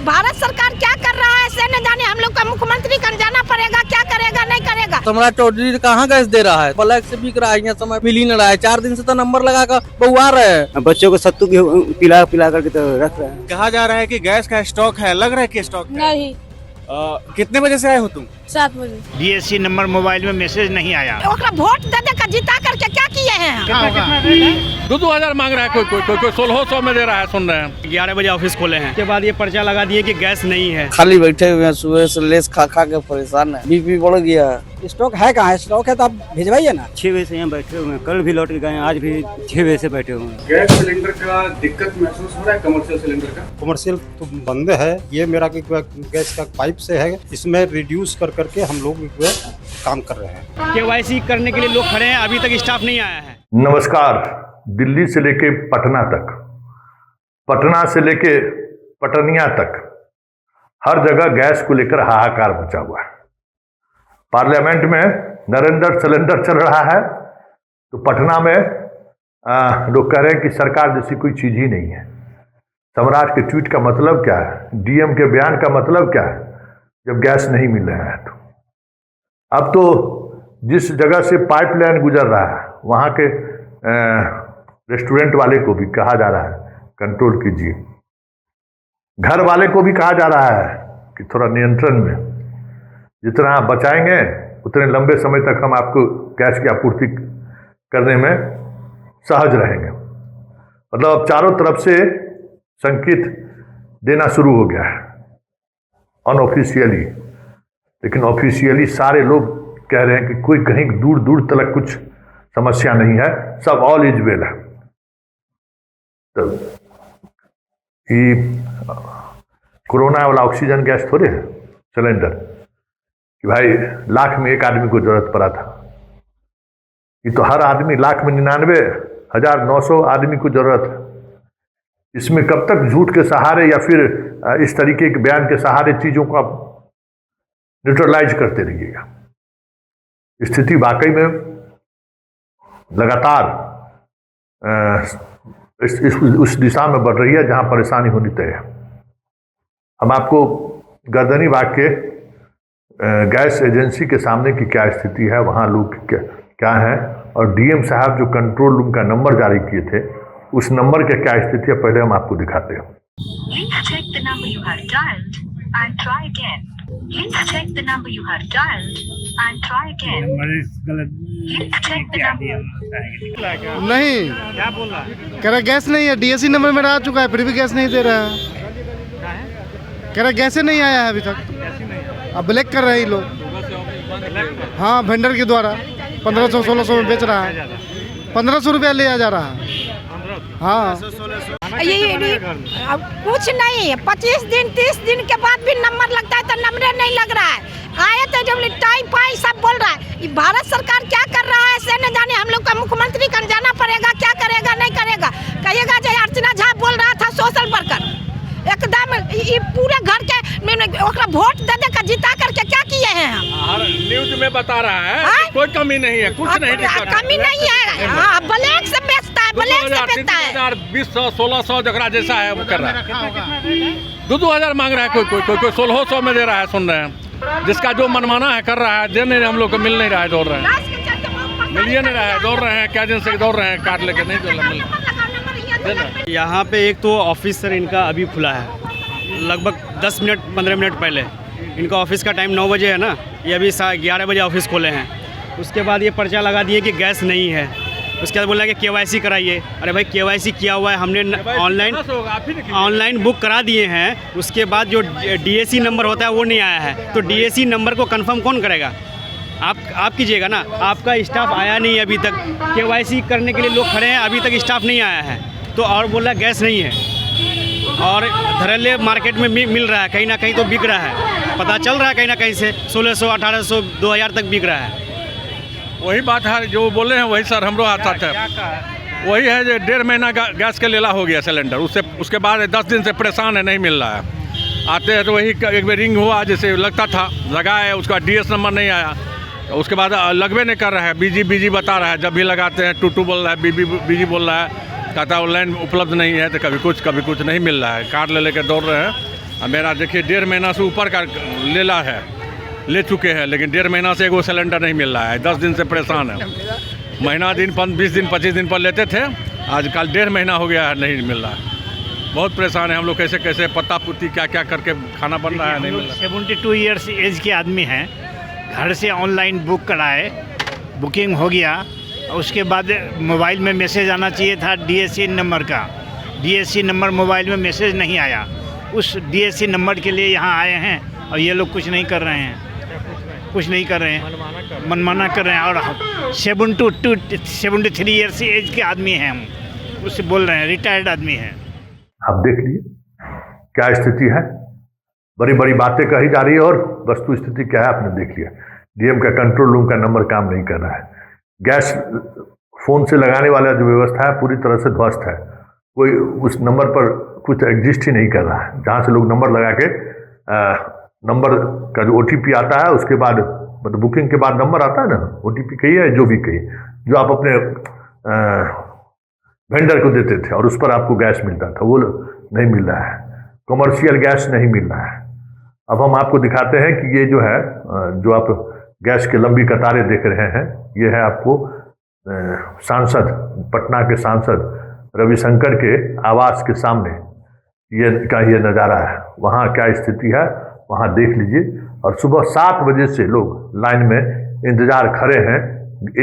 भारत सरकार क्या कर रहा है ऐसे न जाने, हम लोग का मुख्यमंत्री कन जाना पड़ेगा, क्या करेगा नहीं करेगा। सम्राट चौधरी कहाँ गैस दे रहा है, ब्लैक से बिक रहा है, यहाँ समय मिल ही नहीं रहा है। 4 दिन से तो नंबर लगा कर बहुआ रहे हैं, बच्चों को सत्तू पिला पिला करके तो रख रहे हैं। कहा जा रहा है कि गैस का स्टॉक है, लग रहा है कि स्टॉक है। नहीं, कितने बजे से आए हो तुम? 7 बजे। DSC नंबर मोबाइल में मैसेज नहीं आया। ओकरा वोट दे दे कर जिता करके क्या किए हैं। 2,000 मांग रहा है, कोई 1600 में दे रहा है, सुन रहे हैं। 11 बजे ऑफिस खोले हैं, उसके बाद ये पर्चा लगा दिए कि गैस नहीं है। खाली बैठे हुए हैं, सुबह से लेस खा खा के परेशान है, बीपी बढ़ गया है। स्टॉक है कहाँ? स्टॉक है तो आप भिजवाइए ना। 6 बजे से यहाँ बैठे हुए हैं, कल भी लौट के गए, आज भी 6 बजे से बैठे हुए हैं। गैस सिलेंडर का दिक्कत महसूस हो रहा है, कमर्शियल सिलेंडर का? कमर्शियल तो बंद है, ये मेरा गैस का पाइप से है, इसमें रिड्यूस कर करके हम लोग काम कर रहे हैं। KYC करने के लिए लोग खड़े हैं, अभी तक स्टाफ नहीं आया है। नमस्कार। दिल्ली से लेके पटना तक, पटना से लेके पटनिया तक हर जगह गैस को लेकर हाहाकार मचा हुआ है। पार्लियामेंट में नरेंद्र सिलेंडर चल रहा है तो पटना में लोग कह रहे हैं कि सरकार जैसी कोई चीज ही नहीं है। सम्राट के ट्वीट का मतलब क्या है, DM के बयान का मतलब क्या है जब गैस नहीं मिल रहा है? तो अब तो जिस जगह से पाइपलाइन गुजर रहा है वहाँ के रेस्टोरेंट वाले को भी कहा जा रहा है कंट्रोल कीजिए, घर वाले को भी कहा जा रहा है कि थोड़ा नियंत्रण में, जितना आप बचाएंगे उतने लंबे समय तक हम आपको गैस की आपूर्ति करने में सहज रहेंगे। मतलब अब चारों तरफ से संकेत देना शुरू हो गया है अनऑफिशियली, लेकिन ऑफिशियली सारे लोग कह रहे हैं कि कोई कहीं दूर दूर तक कुछ समस्या नहीं है, सब ऑल इज वेल है। तो ये कोरोना वाला ऑक्सीजन गैस थोड़े है सिलेंडर कि भाई लाख में एक आदमी को जरूरत पड़ा था। ये तो हर आदमी लाख में 99,900 आदमी को जरूरत है। इसमें कब तक झूठ के सहारे या फिर इस तरीके के बयान के सहारे चीजों को आप न्यूट्रलाइज करते रहिएगा। स्थिति वाकई में लगातार उस दिशा में बढ़ रही है जहां परेशानी होनी तय है। हम आपको गर्दनी बाग के गैस एजेंसी के सामने की क्या स्थिति है, वहां लोग क्या है, और DM साहब जो कंट्रोल रूम का नंबर जारी किए थे उस नंबर के क्या स्थिति है, पहले हम आपको दिखाते हैं। नहीं, क्या बोल रहा है? कह रहा गैस नहीं है, DSC नंबर मेरा आ चुका है, फिर भी गैस नहीं दे रहा है। कह रहा गैस नहीं आया है अभी तक, अब ब्लैक कर रहे हैं लोग। हाँ, वेंडर के द्वारा 1500-1600 में बेच रहा है, 1500 रुपया ले जा रहा है। हाँ, ये कुछ नहीं, 25 दिन 30 दिन के बाद भी नंबर लगता है तो नंबर नहीं लग रहा है। आए तो जब टाइम पाई सब बोल रहा है। ये भारत सरकार क्या कर रहा है ऐसे न जाने, हम लोग का मुख्यमंत्री कन जाना पड़ेगा, क्या करेगा नहीं करेगा। कहिएगा जो अर्चना झा बोल रहा था सोशल वर्कर, एकदम ये पूरे घर के ओकरा वोट दे दे कर जिता करके क्या किए हैं। हर न्यूज में बता रहा है कोई कमी नहीं है, कुछ नहीं दिक्कत, कमी नहीं है। हाँ, ब्लैक से बेचता है, ब्लैक से बेचता है। 20,000-1600 जगह जैसा है वो कर रहा है। 2,000 मांग रहा है, कोई 1600 में दे रहा है, सुन रहे हैं। जिसका जो मनमाना है कर रहा है, देने हम लोग को मिल नहीं रहा है, दौड़ रहे हैं, मिल नहीं रहा है, दौड़ रहे हैं, क्या दिन से दौड़ रहे हैं, कार्ड लेके नहीं मिल। यहाँ पे एक तो ऑफिस सर इनका अभी खुला है, लगभग 10 मिनट 15 मिनट पहले। इनका ऑफिस का टाइम 9 बजे है ना, ये अभी 11 बजे ऑफिस खोले हैं। उसके बाद ये पर्चा लगा दिए कि गैस नहीं है। उसके बाद बोला कि KYC कराइए। अरे भाई KYC किया हुआ है, हमने ऑनलाइन बुक करा दिए हैं। उसके बाद जो DSC नंबर होता है वो नहीं आया है, तो DSC नंबर को कंफर्म कौन करेगा? आप कीजिएगा ना। आपका स्टाफ आया नहीं अभी तक, KYC करने के लिए लोग खड़े हैं, अभी तक स्टाफ नहीं आया है। तो और बोल रहा है गैस नहीं है, और धड़ल्ले मार्केट में मिल रहा है, कहीं ना कहीं तो बिक रहा है, पता चल रहा है कहीं ना कहीं से 1600, 1800, 2000 तक बिक रहा है। वही बात है जो बोले हैं, वही सर हमरो आता है। वही है जो 1.5 महीना गैस के लेला हो गया सिलेंडर, उसके बाद 10 दिन से परेशान है, नहीं मिल रहा है। आते हैं तो वही एक बार रिंग हुआ जैसे लगता था, लगाए, उसका DS नंबर नहीं आया, उसके बाद लगवे नहीं कर रहा है, बिजी बता रहा है। जब भी लगाते हैं टूटू बोल रहा है, बिजी बोल रहा है, कहता ऑनलाइन उपलब्ध नहीं है, तो कभी कुछ नहीं मिल रहा है। कार्ड ले लेकर दौड़ रहे हैं, अब मेरा देखिए 1.5 महीना से ऊपर का ले चुके हैं, लेकिन 1.5 महीना से एगो सिलेंडर नहीं मिल रहा है। 10 दिन से परेशान है। महीना दिन 20 दिन 25 दिन पर लेते थे, आजकल 1.5 महीना हो गया है, नहीं मिल रहा है। बहुत परेशान है हम लोग, कैसे कैसे पत्ता पुत्ती क्या क्या करके खाना बन रहा है, नहीं मिल रहा। 72 ईयर्स एज के आदमी हैं, घर से ऑनलाइन बुक कराए, बुकिंग हो गया, उसके बाद मोबाइल में मैसेज आना चाहिए था DSC नंबर का। DSC नंबर मोबाइल में मैसेज नहीं आया। उस DSC नंबर के लिए यहाँ आए हैं और ये लोग कुछ नहीं कर रहे हैं, कुछ नहीं कर रहे हैं, मनमाना कर रहे हैं। और 73 ईयर्स एज के आदमी हैं हम, उससे बोल रहे हैं, रिटायर्ड आदमी हैं। आप देख लीजिए क्या स्थिति है, बड़ी बड़ी बातें कही जा रही है और वस्तु स्थिति क्या है आपने देख लिया। डीएम का कंट्रोल रूम का नंबर काम नहीं कर रहा है। गैस फोन से लगाने वाला जो व्यवस्था है पूरी तरह से ध्वस्त है। कोई उस नंबर पर कुछ एग्जिस्ट ही नहीं कर रहा है। जहाँ से लोग नंबर लगा के नंबर का जो OTP आता है, उसके बाद मतलब बुकिंग के बाद नंबर आता है ना, OTP कहिए जो भी कहिए, जो आप अपने वेंडर को देते थे और उस पर आपको गैस मिलता था, वो नहीं मिल रहा है। कमर्शियल गैस नहीं मिल रहा है। अब हम आपको दिखाते हैं कि ये जो है, जो आप गैस की लंबी कतारें देख रहे हैं, ये है आपको सांसद, पटना के सांसद रविशंकर के आवास के सामने ये नज़ारा है। वहाँ क्या स्थिति है वहाँ देख लीजिए। और सुबह 7 बजे से लोग लाइन में इंतजार खड़े हैं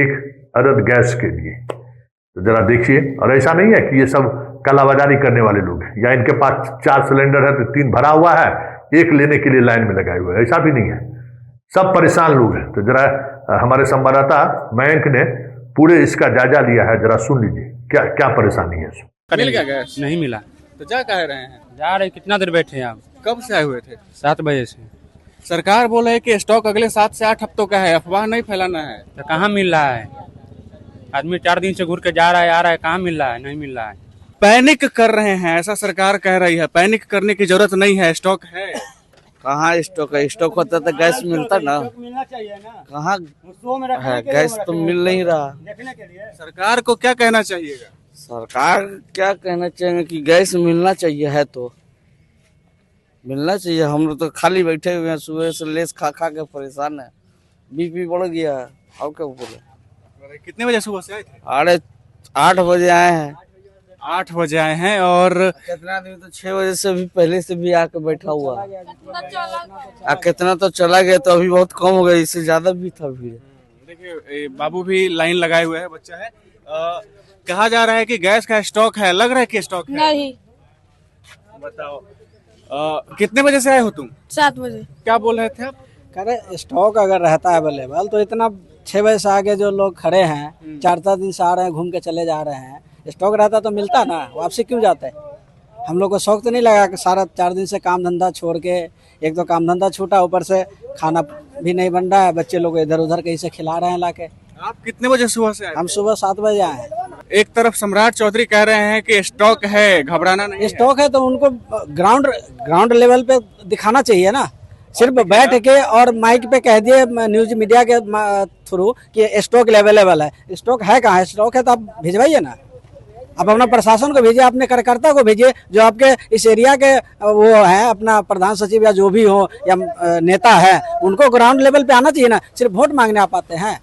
एक अदद गैस के लिए। तो जरा देखिए। और ऐसा नहीं है कि ये सब कालाबाजारी करने वाले लोग हैं, या इनके पास 4 सिलेंडर है तो 3 भरा हुआ है, 1 लेने के लिए लाइन में लगाए हुए हैं, ऐसा भी नहीं है। सब परेशान लोग हैं। तो जरा हमारे संवाददाता मयंक ने पूरे इसका जायजा लिया है, जरा सुन लीजिए क्या क्या परेशानी है। मिल गया गैस? नहीं मिला। तो जा कह रहे हैं? जा रहे, कितना देर बैठे हैं आप? कब से आए हुए थे? 7 बजे से। सरकार बोल रही है कि स्टॉक अगले 7 से 8 हफ्तों का है, अफवाह नहीं फैलाना है। तो कहाँ मिल रहा है? आदमी 4 दिन से घूर के जा रहा है, आ रहा है, कहाँ मिल रहा है? नहीं मिल रहा है। पैनिक कर रहे हैं, ऐसा सरकार कह रही है। पैनिक करने की जरूरत नहीं है, स्टॉक है। कहाँ स्टॉक है? स्टॉक होता तो गैस मिलता ना। मिलना चाहिए ना। कहाँ है? गैस तो मिल नहीं रहा। सरकार को क्या कहना चाहिएगा? सरकार क्या कहना चाहिए कि गैस मिलना चाहिए, है तो मिलना चाहिए। हम लोग तो खाली बैठे हुए हैं, सुबह से लेस खा खा के परेशान है, BP बढ़ गया। और क्या बोले? कितने बजे सुबह से आए थे? 8 बजे आए हैं। 8 बजे आए हैं और कितना दिन तो 6 बजे से भी पहले से भी आके बैठा हुआ। कितना तो चला गया, तो अभी बहुत कम हो गया, इससे ज्यादा भी था भीड़। देखिए बाबू भी लाइन लगाए हुए है, बच्चा है। कहा जा रहा है कि गैस का स्टॉक है, लग रहा है कि स्टॉक है? नहीं। बताओ कितने बजे से आए हो तुम? 7 बजे। क्या बोल रहे थे आप? कह रहे स्टॉक अगर रहता है अवेलेबल तो इतना 6 बजे से आगे जो लोग खड़े हैं, 4 दिन से आ रहे हैं, घूम के चले जा रहे हैं, स्टॉक रहता तो मिलता ना, वापसी क्यों जाते हैं? हम लोग को शौक तो नहीं लगा कि सारा 4 दिन से काम धंधा छोड़ के, एक तो काम धंधा छूटा, ऊपर से खाना भी नहीं बन रहा है, बच्चे लोग इधर उधर कहीं से खिला रहे हैं लाके। आप कितने बजे सुबह से आए? हम सुबह 7 बजे आए हैं। एक तरफ सम्राट चौधरी कह रहे हैं कि स्टॉक है, घबराना नहीं। स्टॉक है तो उनको ग्राउंड लेवल पे दिखाना चाहिए ना। सिर्फ बैठ के और माइक पे कह दिए न्यूज मीडिया के थ्रू कि स्टॉक अवेलेबल है। स्टॉक है कहाँ? स्टॉक है तो आप भिजवाइए ना। आप अपना प्रशासन को भेजिए, अपने कार्यकर्ता को भेजिए, जो आपके इस एरिया के वो है, अपना प्रधान सचिव या जो भी हो या नेता है, उनको ग्राउंड लेवल पे आना चाहिए ना। सिर्फ वोट मांगने आप आते हैं?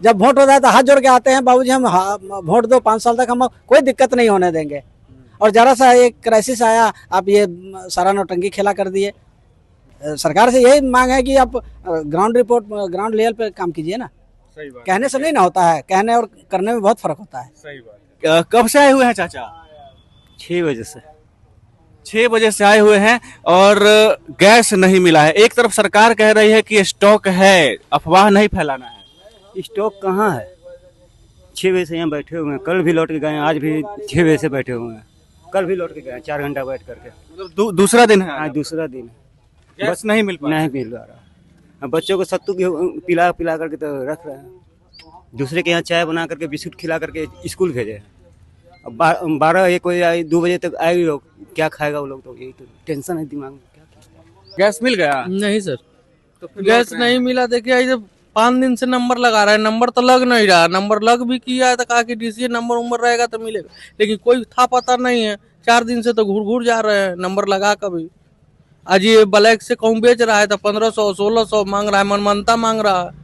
जब वोट होता है तो हाथ जोड़ के आते हैं, बाबूजी हम वोट दो, 5 साल तक हम कोई दिक्कत नहीं होने देंगे। और जरा सा एक क्राइसिस आया, आप ये सारा नौटंकी खेला कर दिए। सरकार से यही मांग है कि आप ग्राउंड लेवल पे काम कीजिए ना। सही बात। कहने से नहीं ना होता है, कहने और करने में बहुत फर्क होता है। सही बात। कब से आए हुए हैं चाचा? 6 बजे से। 6 बजे से आए हुए हैं और गैस नहीं मिला है। एक तरफ सरकार कह रही है कि स्टॉक है, अफवाह नहीं फैलाना है। स्टॉक कहाँ है? 6 बजे से यहाँ बैठे हुए हैं, कल भी लौट के गए, आज भी 6 बजे से बैठे हुए हैं, कल भी लौट के गए 4 घंटा बैठ करके। मतलब दूसरा दिन है आज? दूसरा दिन। गैस नहीं मिल रहा। बच्चों को सत्तू पिला करके तो रख रहे हैं, दूसरे के यहाँ चाय बना करके बिस्कुट खिला करके स्कूल भेजे। अब 12-1 बजे 2 बजे तक आए लोग, क्या खाएगा वो लोग? तो यही तो टेंशन है दिमाग में। क्या गैस मिल गया? नहीं सर, तो गैस नहीं मिला। देखिए जब 5 दिन से नंबर लगा रहा है, नंबर तो लग नहीं रहा। नंबर लग भी किया है तो कहा कि DCA नंबर रहेगा तो मिलेगा, लेकिन कोई था पता नहीं है। 4 दिन से तो घूर जा रहे हैं नंबर लगा कभी। आज ये ब्लैक से कौन बेच रहा है तो 1500 1600 मांग रहा है, मनमानता मांग रहा है।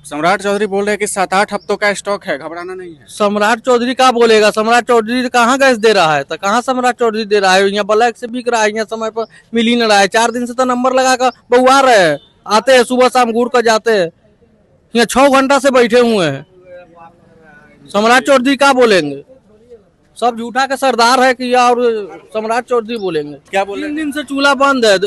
सम्राट चौधरी बोल रहे हैं कि 7-8 हफ्तों का स्टॉक है, घबराना नहीं है। सम्राट चौधरी क्या बोलेगा? सम्राट चौधरी कहाँ गैस दे रहा है? तो कहाँ सम्राट चौधरी दे रहा है? यहाँ ब्लैक से बिक रहा है, यहाँ समय पर मिल ही नहीं रहा है। 4 दिन से तो नंबर लगा कर बउआ रहे हैं, आते हैं सुबह शाम घूर कर जाते हैं, यहाँ 6 घंटा से बैठे हुए हैं। सम्राट चौधरी क्या बोलेंगे? सब झूठा के सरदार है कि और सम्राट चौधरी बोलेंगे क्या बोलेंगे? 3 दिन से चूल्हा बंद है,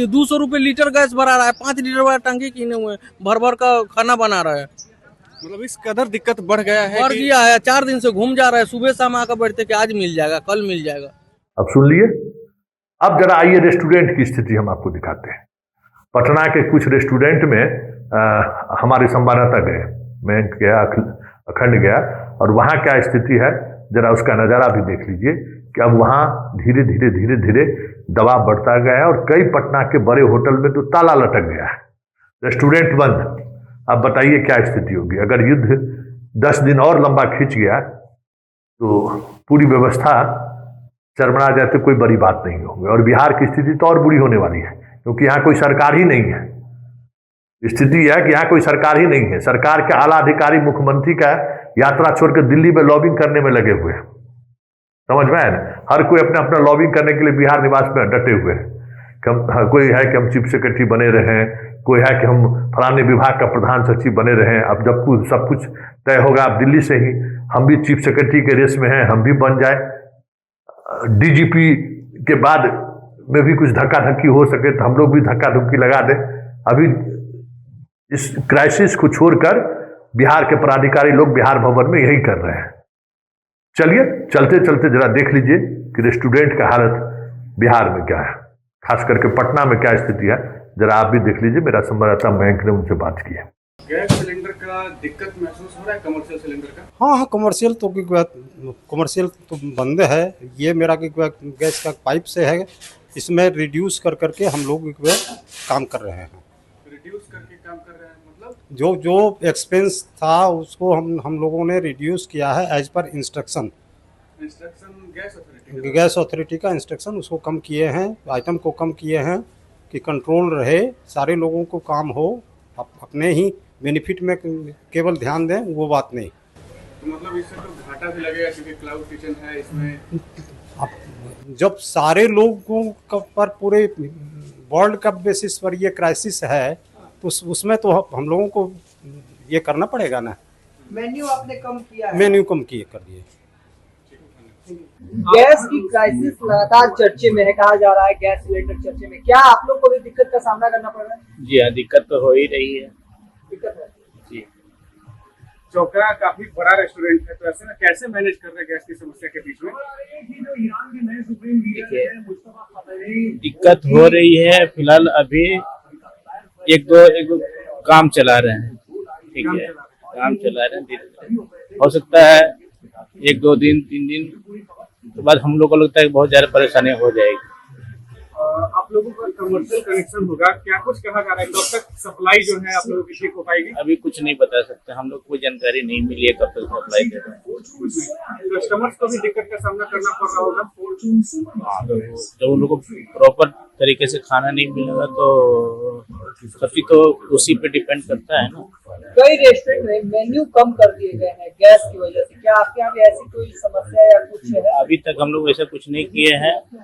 200 रुपए लीटर गैस भरा रहा है, 5 लीटर वाला टंकी किने हुए भर भर का खाना बना रहा है। मतलब इस कदर दिक्कत बढ़ गया है, बढ़ गया है। 4 दिन से घूम जा रहा है, सुबह शाम आकर बैठते कि आज मिल जाएगा, कल मिल जाएगा। अब सुन लिए। अब जरा आइए रेस्टोरेंट की स्थिति हम आपको दिखाते हैं। पटना के कुछ रेस्टोरेंट में हमारे संवाददाता गए, मैं गया, अखंड गया, और वहाँ क्या स्थिति है जरा उसका नज़ारा भी देख लीजिए कि अब वहाँ धीरे धीरे दबाव बढ़ता गया है, और कई पटना के बड़े होटल में तो ताला लटक गया है, रेस्टोरेंट बंद। अब बताइए क्या स्थिति होगी अगर युद्ध 10 दिन और लंबा खींच गया तो पूरी व्यवस्था चरमरा जाए तो कोई बड़ी बात नहीं होगी। और बिहार की स्थिति तो और बुरी होने वाली है, क्योंकि यहाँ कोई सरकार ही नहीं है। स्थिति है कि यहाँ कोई सरकार ही नहीं है। सरकार के आला अधिकारी मुख्यमंत्री का यात्रा छोड़कर दिल्ली में लॉबिंग करने में लगे हुए हैं। समझ में आया ना? हर कोई अपना अपना लॉबिंग करने के लिए बिहार निवास में डटे हुए हैं। कोई है कि हम चीफ सेक्रेटरी बने रहें, कोई है कि हम फलाने विभाग का प्रधान सचिव बने रहें। अब जब सब कुछ तय होगा, अब दिल्ली से ही हम भी चीफ सेक्रेटरी के रेस में हैं, हम भी बन जाए। डीजीपी के बाद में भी कुछ धक्का धक्की हो सके तो हम लोग भी धक्का धुक्की लगा दें। अभी इस क्राइसिस को छोड़कर बिहार के पदाधिकारी लोग बिहार भवन में यही कर रहे हैं। चलिए चलते चलते जरा देख लीजिए कि रेस्टोरेंट का हालत बिहार में क्या है, खास करके पटना में क्या स्थिति है, जरा आप भी देख लीजिए। मेरा संवाददाता मयंक ने उनसे बात की है। गैस सिलेंडर का दिक्कत महसूस हो रहा है कमर्शियल सिलेंडर का? हाँ, कमर्शियल तो बंद है। ये मेरा गैस का पाइप से है, इसमें रिड्यूस कर करके हम लोग काम कर रहे हैं। रिड्यूस करके काम कर रहे हैं मतलब? जो एक्सपेंस था उसको हम लोगों ने रिड्यूस किया है as per instruction gas authority का इंस्ट्रक्शन, उसको कम किए हैं, आइटम को कम किए हैं कि कंट्रोल रहे, सारे लोगों को काम हो, अपने ही बेनिफिट में केवल ध्यान दें, वो बात नहीं। तो मतलब इससे तो घाटा भी लगेगा क्योंकि क्लाउड किचन है इसमें। जब सारे लोगों पर पूरे वर्ल्ड का बेसिस पर ये क्राइसिस है तो उसमें तो हम लोगों को ये करना पड़ेगा ना। मेन्यू आपने कम किया है? मेन्यू कम किए कर दिए। गैस की क्राइसिस लगातार चर्चे में है, कहा जा रहा है गैस सिलेंडर चर्चे में, क्या आप लोग को भी दिक्कत का सामना करना पड़ रहा है? जी हाँ, दिक्कत तो हो ही रही है। दिक्कत है जी। चौका काफी बड़ा रेस्टोरेंट है, तो ऐसे में कैसे मैनेज कर रहे हैं गैस की समस्या के बीच में? दिक्कत हो रही है, फिलहाल अभी एक दो काम चला रहे हैं। ठीक है, काम चला रहे हैं। हो सकता है 1-2 दिन 3 दिन के बाद हम लोग को लगता है कि बहुत ज्यादा परेशानी हो जाएगी। आप लोगों का कमर्शियल कनेक्शन होगा, क्या कुछ कहा जा रहा है कब तक सप्लाई जो है आप लोगों की ठीक हो पाएगी? अभी कुछ नहीं बता सकते, हम लोग को जानकारी नहीं मिली है कब तक सप्लाई दे रहे हैं। कस्टमर्स को भी दिक्कत का सामना करना पड़ रहा होगा। जब उन लोगों को प्रॉपर तरीके से खाना नहीं मिलेगा तो सब चीज तो उसी पे डिपेंड करता है ना। कई रेस्टोरेंट में मेन्यू कम कर दिए गए हैं गैस की वजह से, क्या आपके यहाँ भी ऐसी कोई समस्या या कुछ है? अभी तक हम लोग ऐसा कुछ नहीं किए हैं,